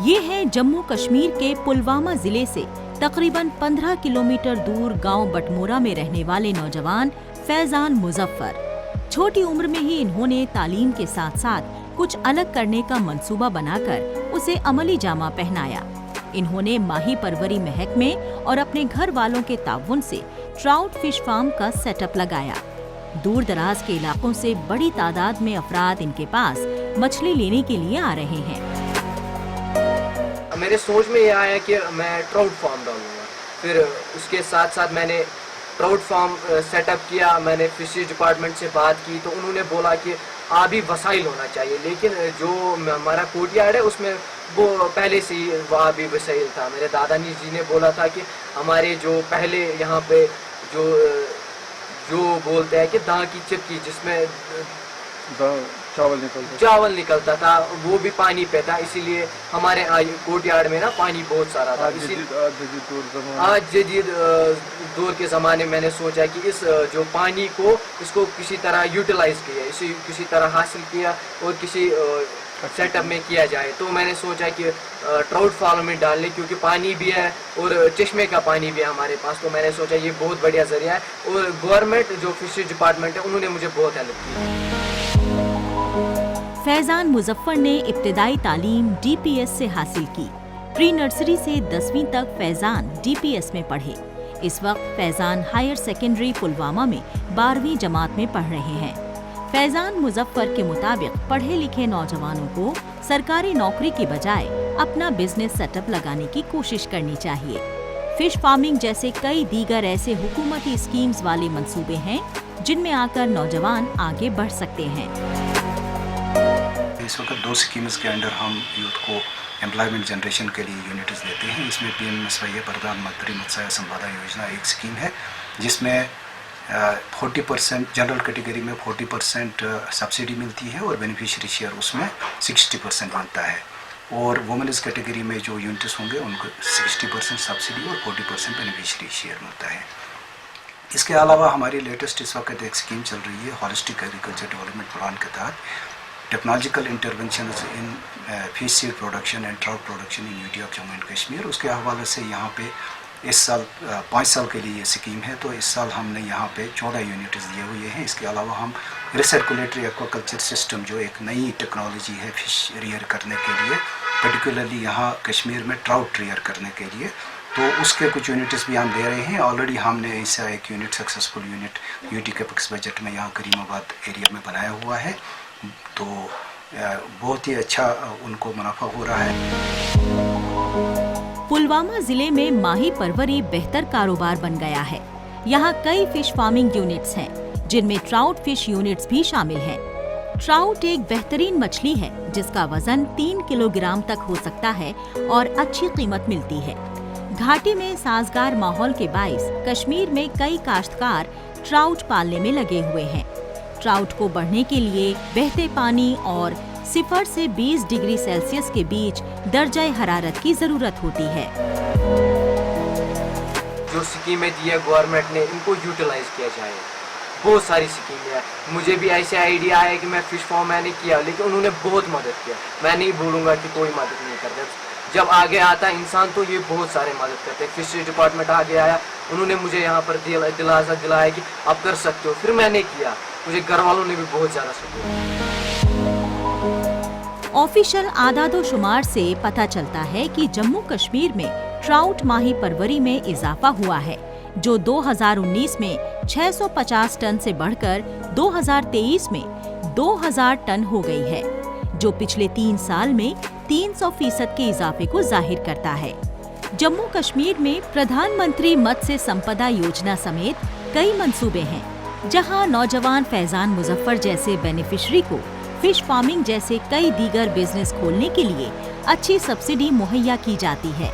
یہ ہے جموں کشمیر کے پلوامہ ضلع سے تقریباً 15 کلومیٹر دور گاؤں بٹمورہ میں رہنے والے نوجوان فیضان مظفر۔ چھوٹی عمر میں ہی انہوں نے تعلیم کے ساتھ ساتھ کچھ الگ کرنے کا منصوبہ بنا کر اسے عملی جامہ پہنایا۔ انہوں نے ماہی پروری محکمے اور اپنے گھر والوں کے تعاون سے ٹراؤٹ فش فارم کا سیٹ اپ لگایا۔ دور دراز کے علاقوں سے بڑی تعداد میں افراد ان کے پاس مچھلی لینے کے لیے آ رہے ہیں۔ میرے سوچ میں یہ آیا کہ میں ٹراؤٹ فارم ڈالوں گا، پھر اس کے ساتھ ساتھ میں نے ٹراؤٹ فارم سیٹ اپ کیا۔ میں نے فشریز ڈپارٹمنٹ سے بات کی تو انہوں نے بولا کہ آبی وسائل ہونا چاہیے، لیکن جو ہمارا کوٹ یارڈ ہے اس میں وہ پہلے سے ہی وہ آبی وسائل تھا۔ میرے دادا جی نے بولا تھا کہ ہمارے جو پہلے یہاں پہ جو بولتے ہیں کہ داں کی چپکی جس میں چاول نکلتا تھا وہ بھی پانی پہ تھا، اسی لیے ہمارے کوٹ یارڈ میں نا پانی بہت سارا تھا۔ آج جدید دور کے زمانے میں نے سوچا کہ اس جو پانی کو اس کو کسی طرح یوٹیلائز کیا، اسی کسی طرح حاصل کیا اور کسی سیٹ اپ میں کیا جائے۔ تو میں نے سوچا کہ ٹراؤٹ فارم میں ڈال لیں کیونکہ پانی بھی ہے اور چشمے کا پانی بھی ہے ہمارے پاس، تو میں نے سوچا یہ بہت بڑھیا ذریعہ ہے۔ اور گورنمنٹ جو فشریز ڈپارٹمنٹ ہے انہوں نے مجھے بہت ہیلپ کی۔ فیضان مظفر نے ابتدائی تعلیم ڈی پی ایس سے حاصل کی۔ پری نرسری سے 10ویں تک فیضان ڈی پی ایس میں پڑھے۔ اس وقت فیضان ہائر سیکنڈری پلوامہ میں 12ویں جماعت میں پڑھ رہے ہیں۔ فیضان مظفر کے مطابق پڑھے لکھے نوجوانوں کو سرکاری نوکری کی بجائے اپنا بزنس سیٹ اپ لگانے کی کوشش کرنی چاہیے۔ فش فارمنگ جیسے کئی دیگر ایسے حکومتی اسکیمز والے منصوبے ہیں جن میں آ کر نوجوان آگے بڑھ سکتے ہیں۔ اس وقت 2 اسکیمز کے انڈر ہم یوتھ کو امپلائمنٹ جنریشن کے لیے یونٹس دیتے ہیں۔ اس میں پی ایم مسویہ پردھان منتری متسیہ سمپادا یوجنا ایک اسکیم ہے جس میں 40% جنرل کیٹیگری میں 40% سبسڈی ملتی ہے اور بینیفیشری شیئر اس میں 60% ملتا ہے، اور وومنز کیٹیگری میں جو یونٹس ہوں گے ان کو 60% سبسڈی اور 40% بینیفیشری شیئر ملتا ہے۔ اس کے علاوہ ہماری لیٹسٹ اس وقت ایک اسکیم چل رہی ہے ہالسٹک ایگریکلچر ڈیولپمنٹ پلان کے تحت technological interventions in fish seed production and trout production in UT of Jammu and Kashmir. اس کے حوالے سے یہاں پہ اس سال 5 سال کے لیے یہ اسکیم ہے، تو اس سال ہم نے یہاں پہ 14 یونٹس دیے ہوئے ہیں۔ اس کے علاوہ ہم ریسرکولیٹری ایکواکلچر سسٹم جو ایک نئی ٹیکنالوجی ہے فش ریئر کرنے کے لیے، پرٹیکولرلی یہاں کشمیر میں ٹراؤٹ ریئر کرنے کے لیے، تو اس کے کچھ یونٹس بھی ہم دے رہے ہیں۔ آلریڈی ہم نے ایسا ایک unit successful unit U T کے پکس بجٹ میں یہاں کریم آباد ایریا میں بنایا ہوا ہے، تو بہت ہی اچھا ان کو منافع ہو رہا ہے۔ پلوامہ ضلع میں ماہی پروری بہتر کاروبار بن گیا ہے۔ یہاں کئی فش فارمنگ یونٹس ہیں جن میں ٹراؤٹ فش یونٹس بھی شامل ہیں۔ ٹراؤٹ ایک بہترین مچھلی ہے جس کا وزن 3 کلو گرام تک ہو سکتا ہے اور اچھی قیمت ملتی ہے۔ گھاٹی میں سازگار ماحول کے باعث کشمیر میں کئی کاشتکار ٹراؤٹ پالنے میں لگے ہوئے ہیں۔ ٹراؤٹ کو بڑھنے کے لیے بہتے پانی اور 0 سے 20 ڈگری سیلسیس کے بیچ درجہ حرارت کی ضرورت ہوتی ہے۔ جو اسکیمیں دی ہے گورنمنٹ نے ان کو یوٹیلائز کیا جائے۔ بہت ساری اسکیمیں ہیں، مجھے بھی ایسے آئیڈیا آیا کہ میں فش فارم میں نے کیا، لیکن انہوں نے بہت مدد کیا۔ میں نہیں بولوں گا کہ کوئی مدد نہیں کرتا، جب آگے آتا انسان تو یہ بہت سارے مدد کرتے ہیں۔ فشریز ڈپارٹمنٹ آگے آیا، انہوں نے مجھے یہاں پر دلاسا دلایا کہ آپ کر سکتے ہو، پھر میں نے کیا۔ مجھے گھر والوں نے بھی بہت زیادہ سپورٹ۔ آفیشل اعداد و شمار سے پتہ چلتا ہے کہ جموں کشمیر میں ٹراؤٹ ماہی پروری میں اضافہ ہوا ہے، جو 2019 میں 650 ٹن سے بڑھ کر 2023 میں 2000 ٹن ہو گئی ہے، جو پچھلے 3 سال میں 300% کے اضافے کو ظاہر کرتا ہے۔ جموں کشمیر میں پردھان منتری متسیہ سمپدا یوجنا سمیت کئی منصوبے ہیں جہاں نوجوان فیضان مظفر جیسے بینیفیشری کو فش فارمنگ جیسے کئی دیگر بزنس کھولنے کے لیے اچھی سبسڈی مہیا کی جاتی ہے۔